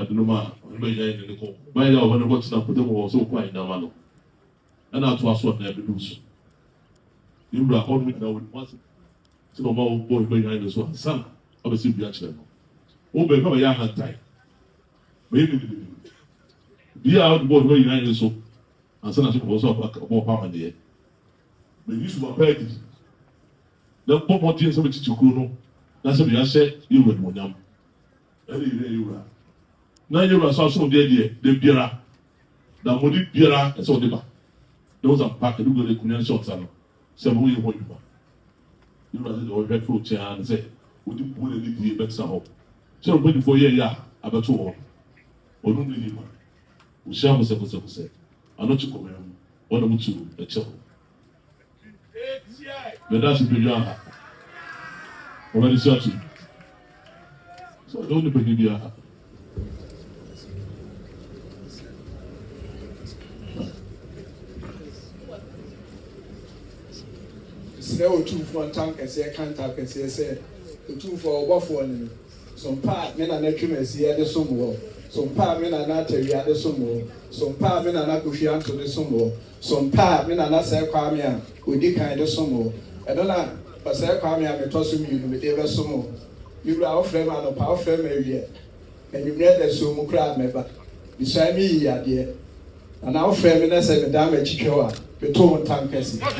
I don't know, maybe in the call. By now, when I watch that, put them also quite now, man. And that's what they do. You are on with now with once. So, no more boy behind this one, son. Obviously, be actually. Oh, but come a young time. Maybe be out boy behind this one. And son, I should also back more power there. But you should have paid. The pop more things which you could know. That's what I said. You would want them. You are. Now you are so dear, the beer. The money beer, and so they those are packed to do the Kunyan shots. Some who you want you. You are the old fruit chair and say, would you put any better hope? So, waiting for you, about 2 or don't believe one. We shall was ever say. I'm not to come here. One of two, a child. But that's a big yard. Already searching. So, don't bring me a Slow 2 for tank and say, can't talk and say, 2 for a waffle. Some part men are not here, the some more. Some part men are not here, the some more. Some part men are not Kufian to the some more. Some part men are not say Kwamia, who did kind of some more. I don't know, but say Kwamia, I toss you with ever some more. You are our friend and a power friend, maybe. And you get the sumo crowd member. Beside me, dear. And our friend, and I said, Madame Chicoa, the tone tankers. I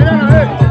don't know.